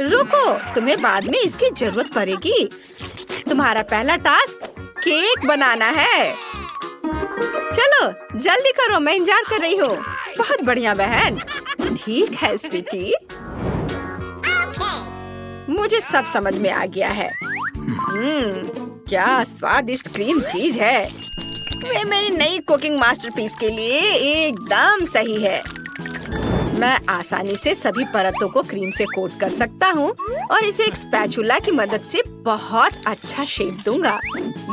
रुको, तुम्हें बाद में इसकी जरूरत पड़ेगी। तुम्हारा पहला टास्क केक बनाना है। चलो जल्दी करो, मैं इंतजार कर रही हूँ। बहुत बढ़िया बहन। ठीक है स्वीटी, मुझे सब समझ में आ गया है। क्या स्वादिष्ट क्रीम चीज है। वे मेरी नई कुकिंग मास्टरपीस के लिए एकदम सही है। मैं आसानी से सभी परतों को क्रीम से कोट कर सकता हूँ और इसे एक स्पैचुला की मदद से बहुत अच्छा शेप दूंगा।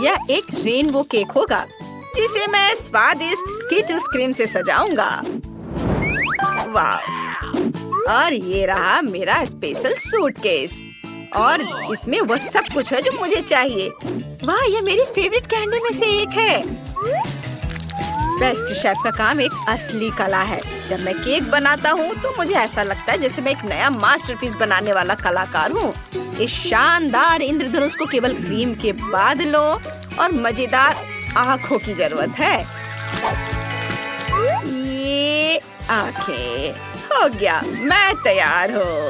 यह एक रेनबो केक होगा जिसे मैं स्वादिष्ट स्कीटल्स क्रीम से सजाऊंगा। वाह! और ये रहा मेरा स्पेशल सूटकेस और इसमें वह सब कुछ है जो मुझे चाहिए। वाह, यह मेरी फेवरेट कैंडी में से एक है। बेस्ट शेफ का काम एक असली कला है। जब मैं केक बनाता हूँ तो मुझे ऐसा लगता है जैसे मैं एक नया मास्टरपीस बनाने वाला कलाकार हूँ। इस शानदार इंद्रधनुष को केवल क्रीम के बादलों और मजेदार आँखों की जरूरत है। ये आँखें हो गया, मैं तैयार हूँ।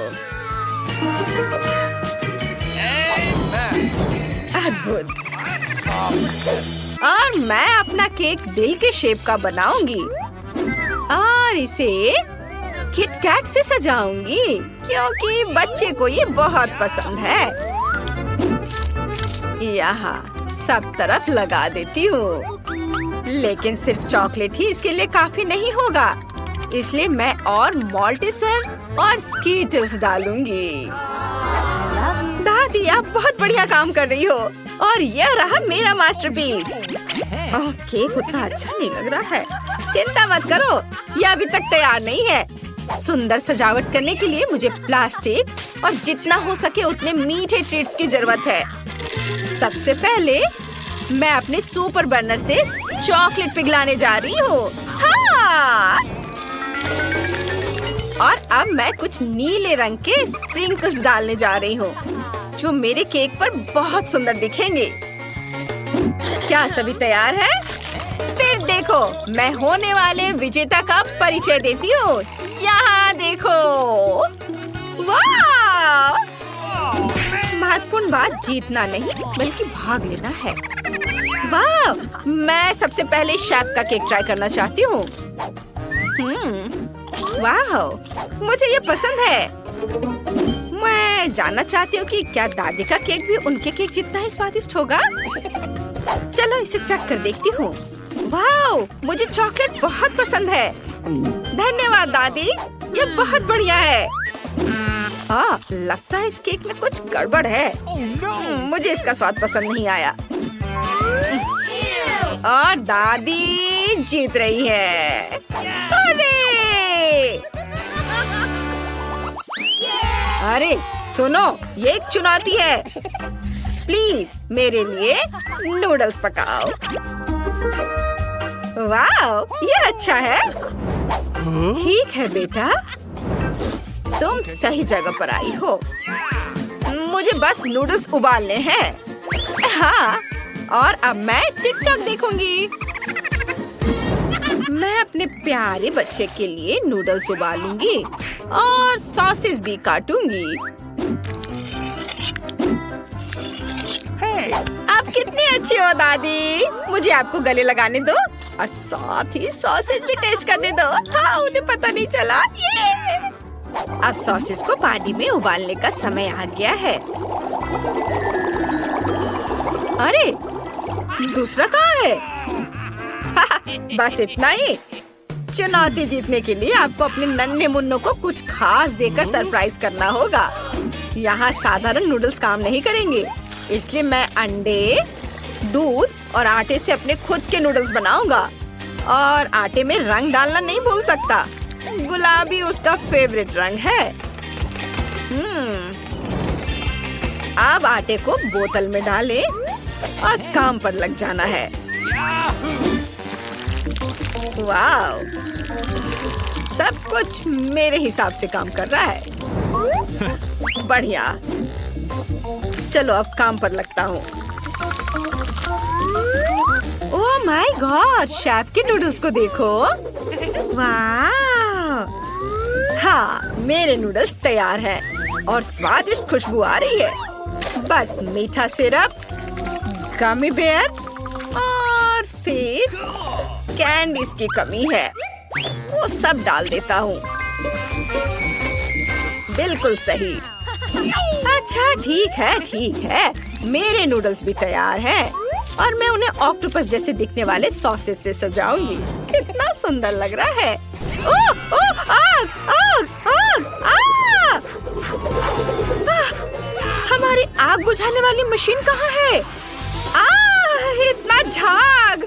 अद्भुत। और मैं अपना केक दिल के शेप का बनाऊंगी और इसे किटकैट से सजाऊंगी क्योंकि बच्चे को ये बहुत पसंद है। यहाँ सब तरफ लगा देती हूँ, लेकिन सिर्फ चॉकलेट ही इसके लिए काफी नहीं होगा, इसलिए मैं और मॉल्टिसर और स्कीटल्स डालूंगी। दादी, आप बहुत बढ़िया काम कर रही हो और यह रहा मेरा मास्टरपीस। केक उतना अच्छा नहीं लग रहा है। चिंता मत करो, यह अभी तक तैयार नहीं है। सुंदर सजावट करने के लिए मुझे प्लास्टिक और जितना हो सके उतने मीठे ट्रीट्स की जरूरत है। सबसे पहले मैं अपने सुपर बर्नर से चॉकलेट पिघलाने जा रही हूँ। हाँ! और अब मैं कुछ नीले रंग के स्प्रिंकल्स डालने जा रही हूँ जो मेरे केक पर बहुत सुंदर दिखेंगे। क्या सभी तैयार है? फिर देखो, मैं होने वाले विजेता का परिचय देती हूँ। यहाँ देखो। वाह! महत्वपूर्ण बात जीतना नहीं बल्कि भाग लेना है। वाह! मैं सबसे पहले शेफ का केक ट्राई करना चाहती हूँ। वाह! मुझे ये पसंद है। मैं जानना चाहती हूँ कि क्या दादी का केक भी उनके केक जितना ही स्वादिष्ट होगा। चलो इसे चख कर देखती हूँ। वाह! मुझे चॉकलेट बहुत पसंद है। धन्यवाद दादी, ये बहुत बढ़िया है। हाँ, लगता है इस केक में कुछ गड़बड़ है। मुझे इसका स्वाद पसंद नहीं आया। और दादी जीत रही है। अरे सुनो, ये एक चुनौती है। प्लीज मेरे लिए नूडल्स पकाओ। वाह, ये अच्छा है। ठीक है बेटा, तुम सही जगह पर आई हो। मुझे बस नूडल्स उबालने हैं। हाँ, और अब मैं टिकटॉक देखूंगी। मैं अपने प्यारे बच्चे के लिए नूडल्स उबालूंगी और सॉसेस भी काटूंगी। आप कितनी अच्छी हो दादी। मुझे आपको गले लगाने दो और साथ ही सॉसेस भी टेस्ट करने दो। हाँ, उन्हें पता नहीं चला। ये अब सॉसेस को पानी में उबालने का समय आ गया है। अरे दूसरा कहाँ है? बस इतना ही। चुनौती जीतने के लिए आपको अपने नन्हे मुन्नों को कुछ खास देकर सरप्राइज करना होगा। यहाँ साधारण नूडल्स काम नहीं करेंगे, इसलिए मैं अंडे, दूध और आटे से अपने खुद के नूडल्स बनाऊंगा। और आटे में रंग डालना नहीं भूल सकता। गुलाबी उसका फेवरेट रंग है। अब आटे को बोतल में डालें और काम पर लग जाना है। वाह! सब कुछ मेरे हिसाब से काम कर रहा है। बढ़िया। चलो अब काम पर लगता हूँ। ओह माय गॉड, शेफ के नूडल्स को देखो। वाह! हाँ, मेरे नूडल्स तैयार हैं और स्वादिष्ट खुशबू आ रही है। बस मीठा सिरप, गमी बेयर और फिर कैंडीज की कमी है, वो सब डाल देता हूँ। बिल्कुल सही। अच्छा ठीक है, मेरे नूडल्स भी तैयार हैं और मैं उन्हें ऑक्टोपस जैसे दिखने वाले सॉसेज से सजाऊंगी। कितना सुंदर लग रहा है। ओह ओह आग आग आग आग! हमारी आग बुझाने वाली मशीन कहाँ है? इतना झाग!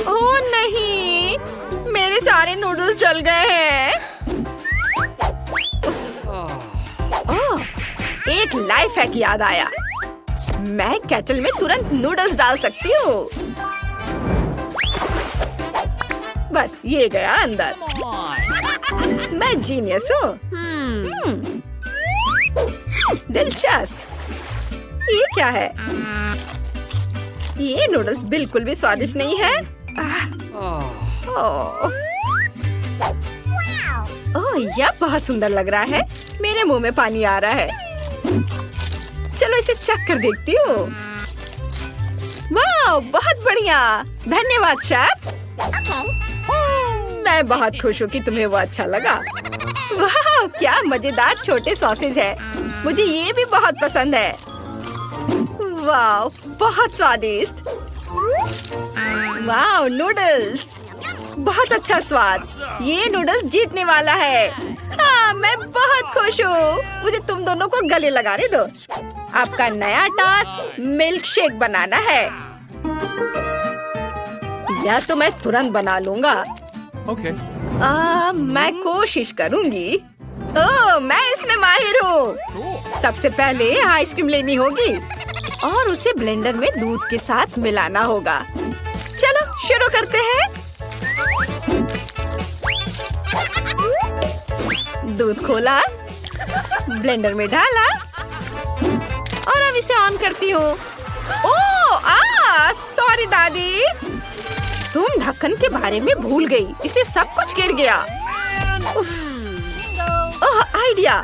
ओह नहीं, मेरे सारे नूडल्स जल गए हैं। ओह, एक लाइफ हैक याद आया। मैं केटल में तुरंत नूडल्स डाल सकती हूँ। बस ये गया अंदर। मैं जीनियस हूँ। दिलचस्प। ये क्या है? ये नूडल्स बिल्कुल भी स्वादिष्ट नहीं है। ओह, यह बहुत सुंदर लग रहा है। मेरे मुंह में पानी आ रहा है। चलो इसे चख कर देखती हूँ। वाह, बहुत बढ़िया। धन्यवाद शेफ। मैं बहुत खुश हूँ कि तुम्हें वो अच्छा लगा। वाह, क्या मजेदार छोटे सॉसेज है। मुझे ये भी बहुत पसंद है। वाह, बहुत स्वादिष्ट। वाह, नूडल्स बहुत अच्छा स्वाद। ये नूडल्स जीतने वाला है। हाँ, मैं बहुत खुश हूँ। मुझे तुम दोनों को गले लगाने दो। आपका नया टास्क मिल्क शेक बनाना है। या तो मैं तुरंत बना लूंगा। Okay. मैं कोशिश करूंगी। ओह, मैं इसमें माहिर हूँ। सबसे पहले आइसक्रीम लेनी होगी और उसे ब्लेंडर में दूध के साथ मिलाना होगा। चलो शुरू करते हैं। दूध खोला, ब्लेंडर में डाला और अब इसे ऑन करती हूँ। ओह, सॉरी दादी, तुम ढक्कन के बारे में भूल गई, इसलिए सब कुछ गिर गया। ओह, आइडिया।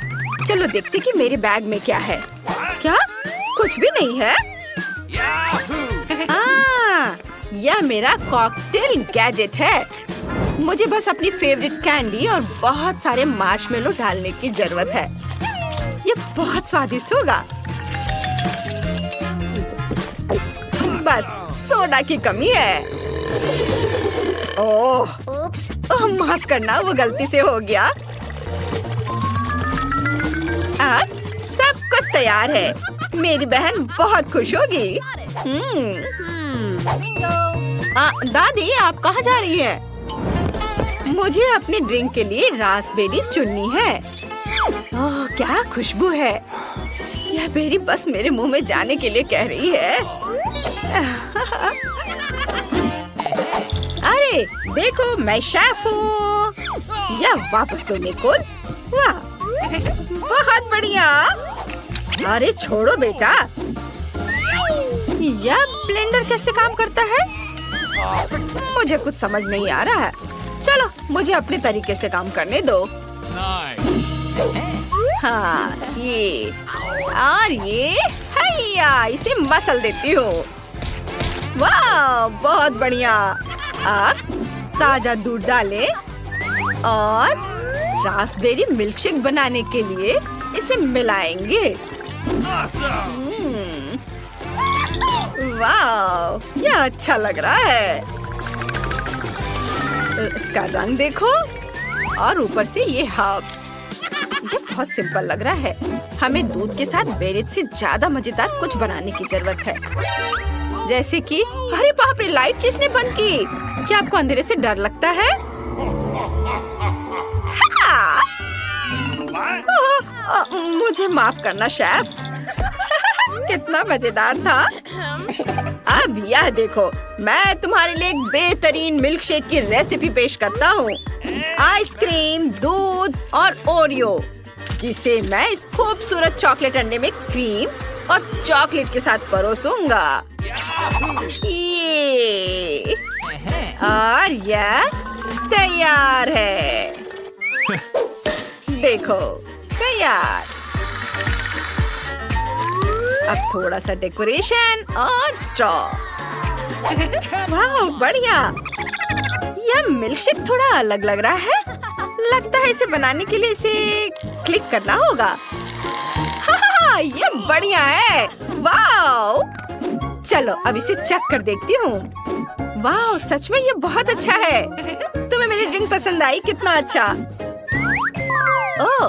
चलो देखते कि मेरे बैग में क्या है। क्या? कुछ भी नहीं है। यह मेरा कॉकटेल गैजेट है। मुझे बस अपनी फेवरेट कैंडी और बहुत सारे मार्शमेलो डालने की जरूरत है। यह बहुत स्वादिष्ट होगा। बस सोडा की कमी है। ओह, माफ करना, वो गलती से हो गया। सब कुछ तैयार है। मेरी बहन बहुत खुश होगी। दादी, आप कहाँ जा रही है? मुझे अपने ड्रिंक के लिए रास्पबेरीज चुननी है। ओह, क्या खुशबू है। यह बेरी बस मेरे मुंह में जाने के लिए कह रही है। अरे देखो, मैं शेफ हूँ। या वापस दो निकोल। वाह, बहुत बढ़िया। अरे छोड़ो बेटा। यह ब्लेंडर कैसे काम करता है? मुझे कुछ समझ नहीं आ रहा है। चलो मुझे अपने तरीके से काम करने दो। हाँ, ये और ये, हैया, इसे मसल देती हूँ। वाह, बहुत बढ़िया। अब ताजा दूध डालें और रास्पबेरी मिल्कशेक बनाने के लिए इसे मिलाएंगे। वाह, यह अच्छा लग रहा है। इसका रंग देखो और ऊपर से ये हर्ब्स। ये बहुत सिंपल लग रहा है। हमें दूध के साथ बेरीज से ज्यादा मजेदार कुछ बनाने की जरूरत है। जैसे कि, अरे बाप रे, लाइट किसने बंद की? क्या आपको अंधेरे से डर लगता है? मुझे माफ करना शेफ। कितना मजेदार था। अब यह देखो, मैं तुम्हारे लिए एक बेहतरीन मिल्कशेक की रेसिपी पेश करता हूँ। आइसक्रीम, दूध और ओरियो, जिसे मैं इस खूबसूरत चॉकलेट अंडे में क्रीम और चॉकलेट के साथ परोसूंगा। ये और यह तैयार है। देखो, तैयार। अब थोड़ा सा डेकोरेशन और स्ट्रॉ। वाह बढ़िया। यह मिल्कशेक थोड़ा अलग लग रहा है। लगता है इसे बनाने के लिए इसे क्लिक करना होगा। हाँ, ये बढ़िया है। वाह, चलो अब इसे चख कर देखती हूँ। वाह, सच में ये बहुत अच्छा है। तुम्हें मेरी ड्रिंक पसंद आई? कितना अच्छा। ओह,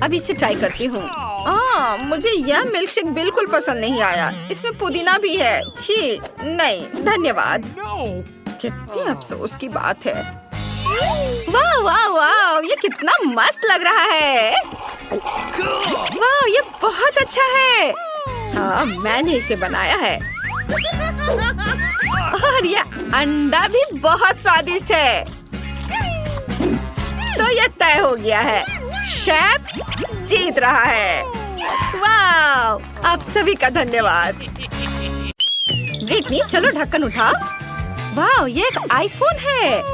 अब इसे ट्राई करती हूँ। मुझे यह मिल्कशेक बिल्कुल पसंद नहीं आया। इसमें पुदीना भी है। छी, नहीं धन्यवाद। कितनी अफसोस की बात है। वाह वाह वाह, ये कितना मस्त लग रहा है। वाह, ये बहुत अच्छा है। हाँ, मैंने इसे बनाया है। और ये अंडा भी बहुत स्वादिष्ट है। तो ये तय हो गया है, शेफ जीत रहा है। वाह, आप सभी का धन्यवाद। ब्रिटनी, चलो ढक्कन उठाओ। वाह, ये एक आईफोन है।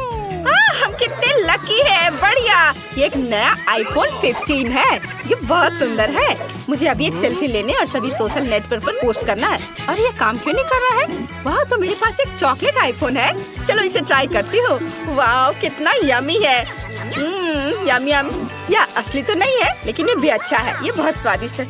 हम कितने लकी हैं। बढ़िया, ये एक नया आईफोन 15 है। ये बहुत सुंदर है। मुझे अभी एक सेल्फी लेने और सभी सोशल नेटवर्क पर पोस्ट करना है। और ये काम क्यों नहीं कर रहा है? वाह, तो मेरे पास एक चॉकलेट आईफोन है। चलो इसे ट्राई करती हूँ। वाह, कितना यमी है। Yummy yummy. यह असली तो नहीं है, लेकिन ये भी अच्छा है। ये बहुत स्वादिष्ट है।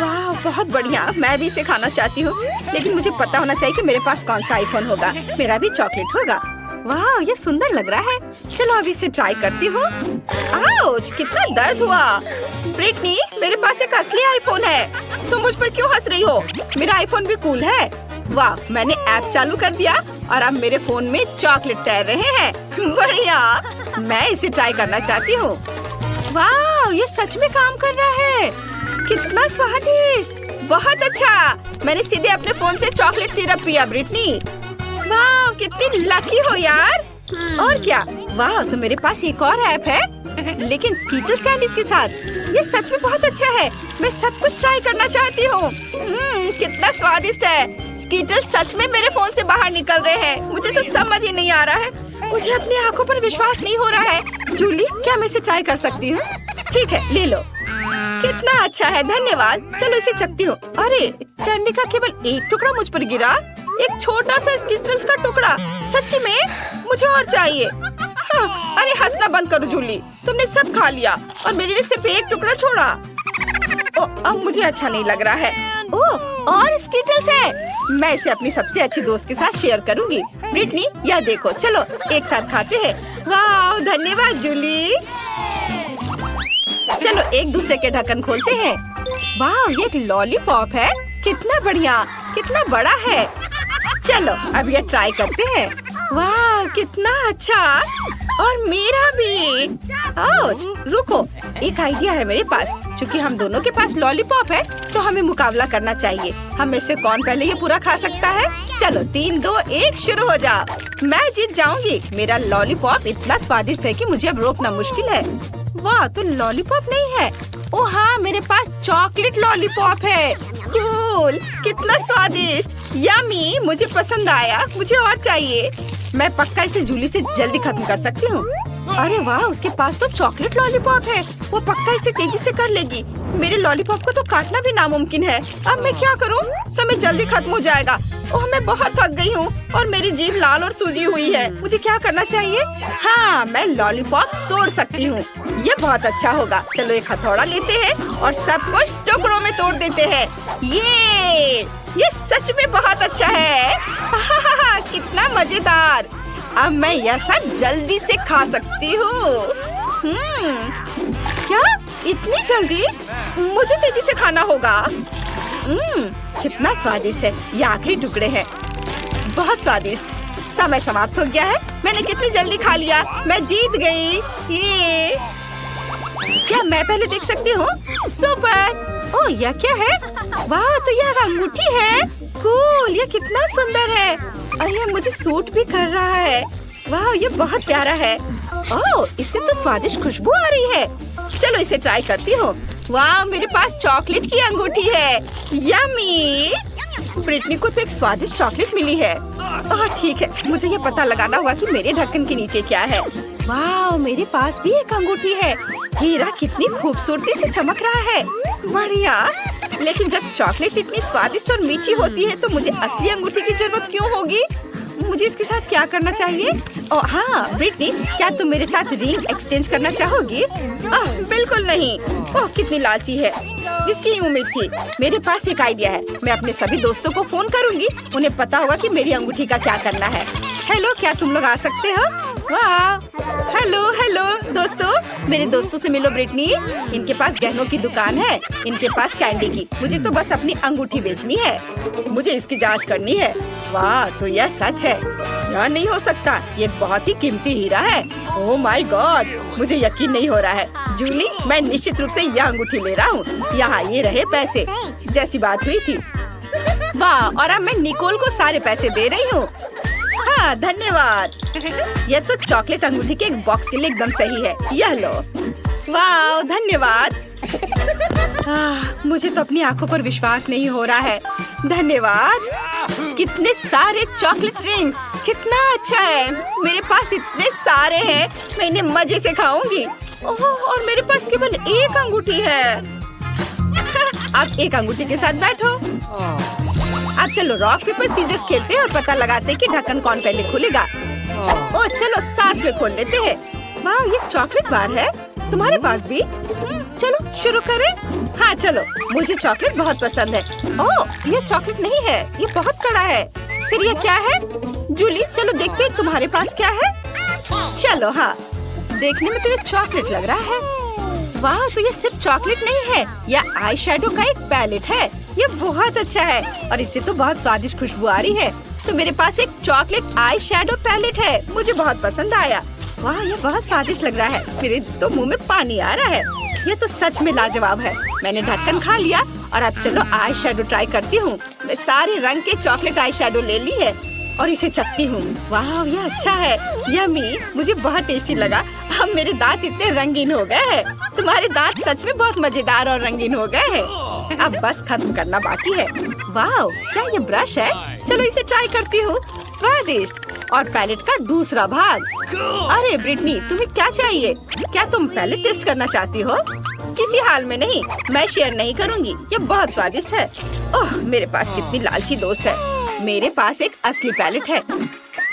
वाह, बहुत बढ़िया। मैं भी इसे खाना चाहती हूँ, लेकिन मुझे पता होना चाहिए कि मेरे पास कौन सा आईफोन होगा। मेरा भी चॉकलेट होगा। वाह, ये सुंदर लग रहा है। चलो अभी इसे ट्राई करती हूँ। आउच, कितना दर्द हुआ। ब्रिटनी, मेरे पास एक असली आईफोन है। तुम मुझ पर क्यों हंस रही हो? मेरा आईफोन भी कूल है। वाह, मैंने ऐप चालू कर दिया और अब मेरे फोन में चॉकलेट तैर रहे हैं। बढ़िया, मैं इसे ट्राई करना चाहती हूँ। वाह, ये सच में काम कर रहा है। कितना स्वादिष्ट, बहुत अच्छा। मैंने सीधे अपने फोन से चॉकलेट सिरप पिया। ब्रिटनी, वाह, कितनी लकी हो यार। और क्या। वाह, तो मेरे पास एक और ऐप है, लेकिन स्कीटल्स कैंडीज के साथ। ये सच में बहुत अच्छा है। मैं सब कुछ ट्राई करना चाहती हूँ। कितना स्वादिष्ट है। स्कीटल्स सच में मेरे फोन से बाहर निकल रहे हैं। मुझे तो समझ ही नहीं आ रहा है। मुझे अपनी आंखों पर विश्वास नहीं हो रहा है। जूली, क्या मैं इसे ट्राई कर सकती हूँ? ठीक है, ले लो। कितना अच्छा है, धन्यवाद। चलो इसे चखती हूँ। अरे, कैंडी का केवल एक टुकड़ा मुझ पर गिरा। एक छोटा सा स्कीटल्स का टुकड़ा। सच्ची में मुझे और चाहिए। हाँ, अरे हंसना बंद करो जूली। तुमने सब खा लिया और मेरे लिए सिर्फ एक टुकड़ा छोड़ा। अब मुझे अच्छा नहीं लग रहा है। और स्कीटल्स है। मैं इसे अपनी सबसे अच्छी दोस्त के साथ शेयर करूंगी। ब्रिटनी, यह देखो, चलो एक साथ खाते हैं। वाह, धन्यवाद जूली। चलो एक दूसरे के ढक्कन खोलते हैं। वाह, ये एक लॉलीपॉप है। कितना बढ़िया, कितना बड़ा है। चलो अब ये ट्राई करते हैं। वाह, कितना अच्छा। और मेरा भी। आउच, रुको, एक आइडिया है मेरे पास। क्योंकि हम दोनों के पास लॉलीपॉप है, तो हमें मुकाबला करना चाहिए। हम में से कौन पहले ये पूरा खा सकता है? चलो 3, 2, 1 शुरू हो जाओ। मैं जीत जाऊंगी। मेरा लॉलीपॉप इतना स्वादिष्ट है कि मुझे अब रोकना मुश्किल है। वाह, तो लॉलीपॉप नहीं है। ओ हाँ, मेरे पास चॉकलेट लॉलीपॉप है। कूल, कितना स्वादिष्ट। यमी, मुझे पसंद आया। मुझे और चाहिए। मैं पक्का इसे जूली से जल्दी खत्म कर सकती हूँ। अरे वाह, उसके पास तो चॉकलेट लॉलीपॉप है। वो पक्का इसे तेजी से कर लेगी। मेरे लॉलीपॉप को तो काटना भी नामुमकिन है। अब मैं क्या करूँ? समय जल्दी खत्म हो जाएगा। ओह, मैं बहुत थक गई हूँ और मेरी जीभ लाल और सूजी हुई है। मुझे क्या करना चाहिए? हाँ, मैं लॉलीपॉप तोड़ सकती हूँ। ये बहुत अच्छा होगा। चलो एक हथौड़ा लेते हैं और सब कुछ टुकड़ों में तोड़ देते हैं। ये सच में बहुत अच्छा है। कितना मजेदार। अब मैं यह सब जल्दी से खा सकती हूँ। क्या? इतनी जल्दी? मुझे तेजी से खाना होगा। कितना स्वादिष्ट है। ये आखिरी टुकड़े हैं। बहुत स्वादिष्ट। समय समाप्त हो गया है। मैंने कितनी जल्दी खा लिया। मैं जीत गई। ये क्या मैं पहले देख सकती हूँ? सुपर। ओह, यह क्या है? वाह, तो यह अंगूठी है। कूल, ये कितना सुंदर है। और ये मुझे सूट भी कर रहा है। वाह, ये बहुत प्यारा है। ओह, इससे तो स्वादिष्ट खुशबू आ रही है। चलो इसे ट्राई करती हूँ। वाह, मेरे पास चॉकलेट की अंगूठी है। यम्मी। ब्रिटनी को तो एक स्वादिष्ट चॉकलेट मिली है। ठीक है, मुझे ये पता लगाना होगा कि मेरे ढक्कन के नीचे क्या है। वाह, मेरे पास भी एक अंगूठी है। हीरा कितनी खूबसूरती से चमक रहा है। बढ़िया, लेकिन जब चॉकलेट इतनी स्वादिष्ट और मीठी होती है तो मुझे असली अंगूठी की जरूरत क्यों होगी? मुझे इसके साथ क्या करना चाहिए? ओह हाँ ब्रिटनी, क्या तुम मेरे साथ रिंग एक्सचेंज करना चाहोगी? बिल्कुल नहीं। ओह कितनी लालची है, इसकी उम्मीद थी। मेरे पास एक आइडिया है, मैं अपने सभी दोस्तों को फोन करूंगी, उन्हें पता होगा कि मेरी अंगूठी का क्या करना है। हेलो, क्या तुम लोग आ सकते हो? वाह, हेलो हेलो दोस्तों, मेरे दोस्तों से मिलो ब्रिटनी। इनके पास गहनों की दुकान है, इनके पास कैंडी की। मुझे तो बस अपनी अंगूठी बेचनी है, मुझे इसकी जांच करनी है। वाह, तो यह सच है, यह नहीं हो सकता, ये बहुत ही कीमती हीरा है। ओह माय गॉड, मुझे यकीन नहीं हो रहा है। जूली, मैं निश्चित रूप से यह अंगूठी ले रहा हूँ। यहाँ ये रहे पैसे, जैसी बात हुई थी। वाह, और अब मैं निकोल को सारे पैसे दे रही हूँ। हाँ धन्यवाद। यह तो चॉकलेट अंगूठी के एक बॉक्स के लिए एकदम सही है। यह लो। वाह धन्यवाद। मुझे तो अपनी आंखों पर विश्वास नहीं हो रहा है। धन्यवाद। कितने सारे चॉकलेट रिंग्स, कितना अच्छा है। मेरे पास इतने सारे हैं, मैं इन्हें मजे से खाऊंगी। ओह, और मेरे पास केवल एक अंगूठी है। अब एक अंगूठी के साथ बैठो। अब चलो रॉक पेपर सीजर्स खेलते हैं और पता लगाते हैं कि ढक्कन कौन पहले खुलेगा। ओह चलो साथ में खोल लेते हैं। वाह, ये चॉकलेट बार है, तुम्हारे पास भी? चलो शुरू करें। हाँ चलो, मुझे चॉकलेट बहुत पसंद है। ओह, ये चॉकलेट नहीं है, ये बहुत कड़ा है। फिर ये क्या है? जूली, चलो देखते हैं तुम्हारे पास क्या है। चलो हाँ, देखने में तो ये चॉकलेट लग रहा है। वाह, तो ये सिर्फ चॉकलेट नहीं है, यह आई शेडो का एक पैलेट है। ये बहुत अच्छा है और इससे तो बहुत स्वादिष्ट खुशबू आ रही है। तो मेरे पास एक चॉकलेट आई शेडो पैलेट है, मुझे बहुत पसंद आया। वाह, ये बहुत स्वादिष्ट लग रहा है, मेरे तो मुंह में पानी आ रहा है। ये तो सच में लाजवाब है। मैंने ढक्कन खा लिया और अब चलो आई शेडो ट्राई करती हूँ। मैं सारे रंग के चॉकलेट आई शेडो ले ली है और इसे चखती हूँ। वाह, ये अच्छा है, यम्मी, मुझे बहुत टेस्टी लगा। अब मेरे दांत इतने रंगीन हो गए हैं। तुम्हारे दांत सच में बहुत मजेदार और रंगीन हो गए हैं। अब बस खत्म करना बाकी है। वाह, क्या ये ब्रश है? चलो इसे ट्राई करती हूँ। स्वादिष्ट। और पैलेट का दूसरा भाग। अरे ब्रिटनी, तुम्हें क्या चाहिए? क्या तुम पैलेट टेस्ट करना चाहती हो? किसी हाल में नहीं, मैं शेयर नहीं करूँगी, ये बहुत स्वादिष्ट है। ओह, मेरे पास कितनी लालची दोस्त है। मेरे पास एक असली पैलेट है।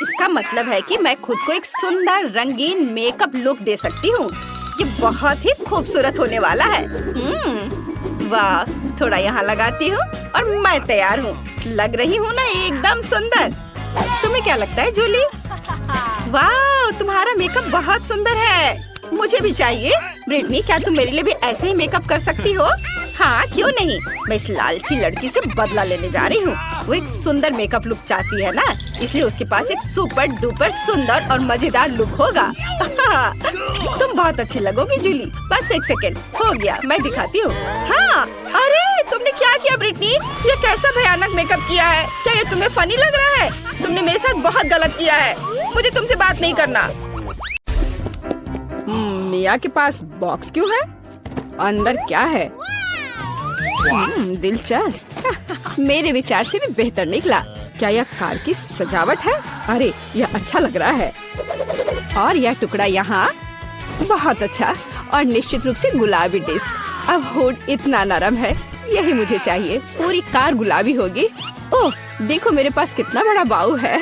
इसका मतलब है कि मैं खुद को एक सुंदर रंगीन मेकअप लुक दे सकती हूँ। ये बहुत ही खूबसूरत होने वाला है। वाह, थोड़ा यहाँ लगाती हूँ और मैं तैयार हूँ। लग रही हूँ ना एकदम सुंदर। तुम्हें क्या लगता है जूली? वाह, तुम्हारा मेकअप बहुत सुंदर है, मुझे भी चाहिए। ब्रिटनी, क्या तुम मेरे लिए भी ऐसे ही मेकअप कर सकती हो? हाँ क्यों नहीं, मैं इस लालची लड़की से बदला लेने जा रही हूँ। वो एक सुंदर मेकअप लुक चाहती है ना, इसलिए उसके पास एक सुपर डुपर सुंदर और मजेदार लुक होगा। तुम बहुत अच्छी लगोगी जूली। बस एक सेकेंड, हो गया, मैं दिखाती हूँ। हाँ, अरे तुमने क्या किया ब्रिटनी? ये कैसा भयानक मेकअप किया है? क्या ये तुम्हें फनी लग रहा है? तुमने मेरे साथ बहुत गलत किया है, मुझे तुमसे बात नहीं करना। मिया के पास बॉक्स क्यों है? अंदर क्या है? दिलचस्प। मेरे विचार से भी बेहतर निकला। क्या यह कार की सजावट है? अरे यह अच्छा लग रहा है। और यह टुकड़ा यहाँ बहुत अच्छा, और निश्चित रूप से गुलाबी डिस्क। अब हुड इतना नरम है, यही मुझे चाहिए। पूरी कार गुलाबी होगी। ओह देखो, मेरे पास कितना बड़ा बाऊ है।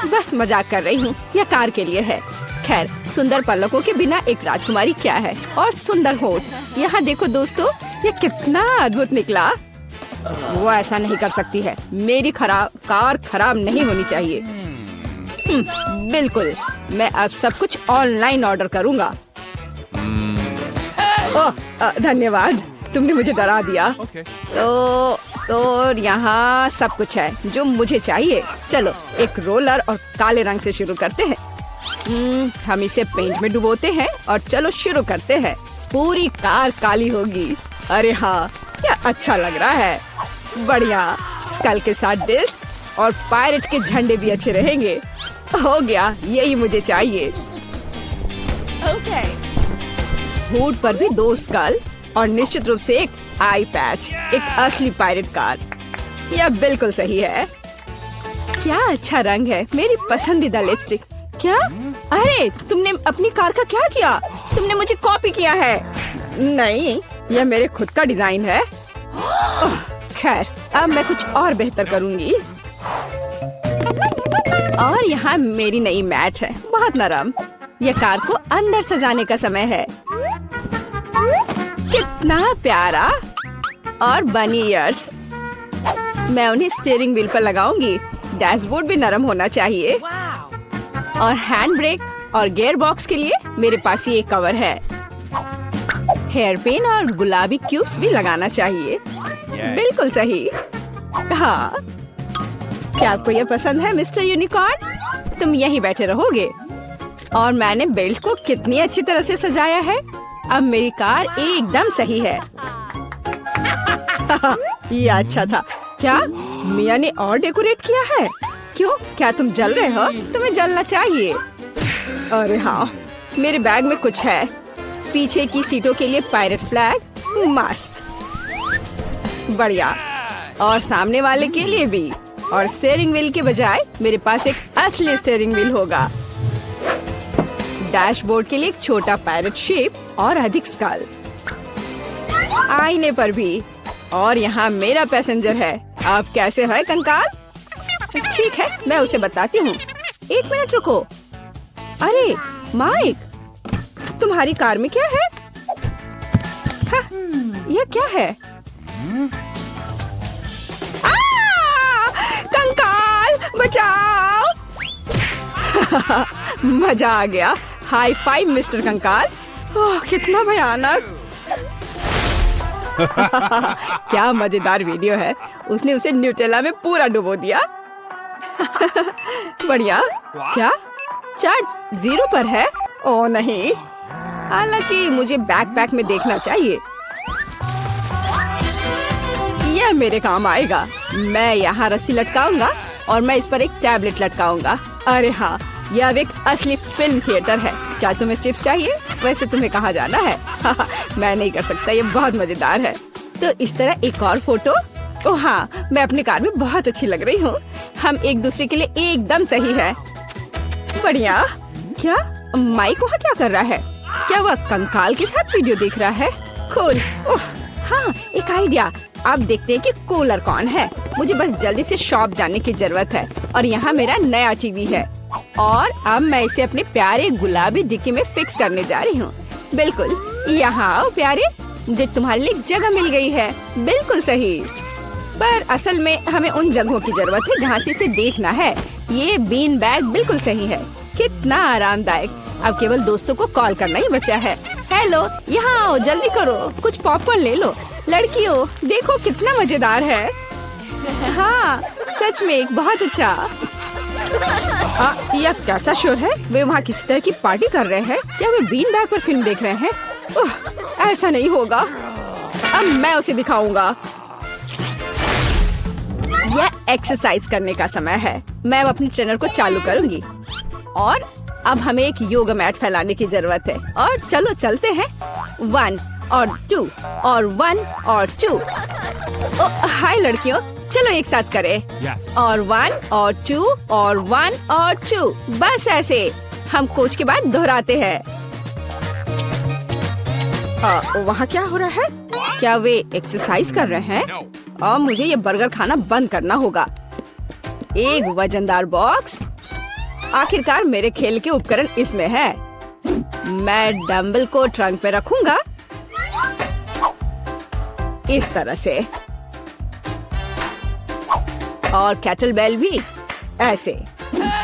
बस मजाक कर रही हूँ, यह कार के लिए है। खैर, सुंदर पलकों के बिना एक राजकुमारी क्या है, और सुंदर होठ। यहाँ देखो दोस्तों, ये कितना अद्भुत निकला। वो ऐसा नहीं कर सकती है, मेरी कार खराब नहीं होनी चाहिए। बिल्कुल, मैं अब सब कुछ ऑनलाइन ऑर्डर करूँगा। ओह धन्यवाद, तुमने मुझे डरा दिया। तो यहाँ सब कुछ है जो मुझे चाहिए। चलो एक रोलर और काले रंग से शुरू करते हैं। हम इसे पेंट में डुबोते हैं और चलो शुरू करते हैं। पूरी कार काली होगी। अरे हाँ, क्या अच्छा लग रहा है। बढ़िया, स्कल के साथ डिस्क और पायरेट के झंडे भी अच्छे रहेंगे। हो गया, यही मुझे चाहिए। हुड पर भी 2 स्कल और निश्चित रूप से एक आई पैच, एक असली पायरेट कार। यह बिल्कुल सही है। क्या अच्छा रंग है, मेरी पसंदीदा लिपस्टिक। क्या? अरे तुमने अपनी कार का क्या किया? तुमने मुझे कॉपी किया है। नहीं, यह मेरे खुद का डिजाइन है। खैर, अब मैं कुछ और बेहतर करूंगी। और यहाँ मेरी नई मैट है, बहुत नरम। ये कार को अंदर सजाने का समय है। कितना प्यारा और बनी ईयर्स। मैं उन्हें स्टीयरिंग व्हील पर लगाऊंगी। डैशबोर्ड भी नरम होना चाहिए। और हैंड ब्रेक और गियर बॉक्स के लिए मेरे पास ये कवर है। हेयर पिन और गुलाबी क्यूब्स भी लगाना चाहिए। बिल्कुल सही। हाँ, क्या आपको ये पसंद है मिस्टर यूनिकॉर्न? तुम यहीं बैठे रहोगे। और मैंने बेल्ट को कितनी अच्छी तरह से सजाया है। अब मेरी कार एकदम सही है। ये अच्छा था। क्या मिया ने और डेकोरेट किया है? क्यों, क्या तुम जल रहे हो? तुम्हें जलना चाहिए। अरे हाँ, मेरे बैग में कुछ है। पीछे की सीटों के लिए पायरेट फ्लैग, मस्त, बढ़िया। और सामने वाले के लिए भी। और स्टीयरिंग व्हील के बजाय मेरे पास एक असली स्टीयरिंग व्हील होगा। डैशबोर्ड के लिए एक छोटा पैरेट शेप और अधिक स्कल। आईने पर भी। और यहाँ मेरा पैसेंजर है। आप कैसे हैं कंकाल? ठीक है, मैं उसे बताती हूँ। एक मिनट रुको। अरे माइक, तुम्हारी कार में क्या है? हाँ, यह क्या है? कंकाल बचाओ! मजा आ गया। हाई फाइव मिस्टर कंकाल। ओह, कितना भयानक। क्या मजेदार वीडियो है। उसने उसे न्यूटेला में पूरा डुबो दिया। बढ़िया। क्या चार्ज 0 पर है? ओह नहीं। हालांकि मुझे बैकपैक में देखना चाहिए। यह मेरे काम आएगा। मैं यहाँ रस्सी लटकाऊंगा और मैं इस पर एक टैबलेट लटकाऊंगा। अरे हाँ, यह अब एक असली फिल्म थिएटर है। क्या तुम्हें चिप्स चाहिए? वैसे तुम्हें कहाँ जाना है? मैं नहीं कर सकता, ये बहुत मजेदार है। तो इस तरह एक और फोटो। ओह हाँ, मैं अपनी कार में बहुत अच्छी लग रही हूँ। हम एक दूसरे के लिए एकदम सही है। बढ़िया। क्या माइक वहाँ क्या कर रहा है? क्या वह कंकाल के साथ वीडियो देख रहा है? कूल। हाँ, एक आइडिया। अब देखते हैं कि कूलर कौन है। मुझे बस जल्दी से शॉप जाने की जरूरत है। और यहाँ मेरा नया टीवी है। और अब मैं इसे अपने प्यारे गुलाबी डिक्की में फिक्स करने जा रही हूँ। बिल्कुल। यहाँ आओ प्यारे, मुझे तुम्हारे लिए जगह मिल गई है। बिल्कुल सही। पर असल में हमें उन जगहों की जरूरत है जहाँ से इसे देखना है। ये बीन बैग बिल्कुल सही है। कितना आरामदायक। अब केवल दोस्तों को कॉल करना ही बचा है। हेलो, यहाँ आओ, जल्दी करो, कुछ पॉपकॉर्न ले लो। लड़कियों, देखो कितना मजेदार है। हाँ, सच में बहुत अच्छा। यह कैसा शोर है? वे वहाँ किसी तरह की पार्टी कर रहे हैं? क्या वे बीन बैग पर फिल्म देख रहे हैं? ऐसा नहीं होगा। अब मैं उसे दिखाऊंगा। यह एक्सरसाइज करने का समय है। मैं अब अपनी ट्रेनर को चालू करूंगी। और अब हमें एक योगा मैट फैलाने की जरूरत है। और चलो चलते हैं। 1 और 2 और 1 और 2। हाय लड़कियों, चलो एक साथ करें। और 1 और 2 और 1 और 2। बस ऐसे हम कोच के बाद दोहराते हैं। वहाँ क्या हो रहा है? क्या वे एक्सरसाइज कर रहे हैं? और मुझे ये बर्गर खाना बंद करना होगा। एक वजनदार बॉक्स। आखिरकार मेरे खेल के उपकरण इसमें है। मैं डंबल को ट्रंक पे रखूंगा इस तरह से। और कैटल बेल भी ऐसे।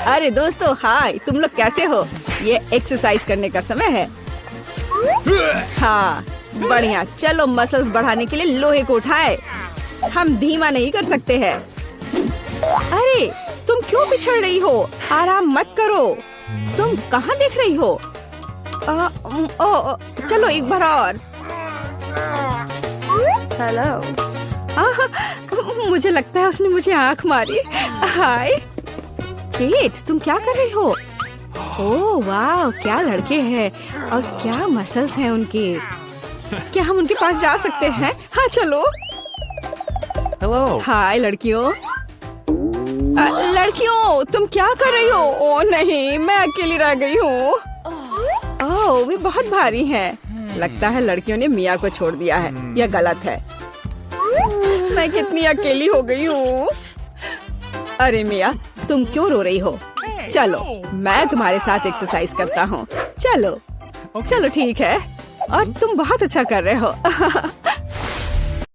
अरे दोस्तों, हाय, तुम लोग कैसे हो? ये एक्सरसाइज करने का समय है। हाँ, बढ़िया। चलो मसल्स बढ़ाने के लिए लोहे को उठाए। हम धीमा नहीं कर सकते हैं। अरे तुम क्यों पिछड़ रही हो? आराम मत करो। तुम कहाँ देख रही हो? चलो एक बार और। हेलो। मुझे लगता है उसने मुझे आंख मारी। हाय केट, तुम क्या कर रही हो? ओह वाह, क्या लड़के हैं और क्या मसल्स हैं उनके। क्या हम उनके पास जा सकते हैं? हाँ चलो। हेलो। हाय लड़कियों। लड़कियों, तुम क्या कर रही हो? ओह नहीं, मैं अकेली रह गई हूँ। ओह, वे बहुत भारी हैं। लगता है लड़कियों ने मिया को छोड़ दिया है। यह गलत है। मैं कितनी अकेली हो गई हूँ। अरे मिया, तुम क्यों रो रही हो? चलो, मैं तुम्हारे साथ एक्सरसाइज करता हूँ। चलो चलो ठीक है। और तुम बहुत अच्छा कर रहे हो।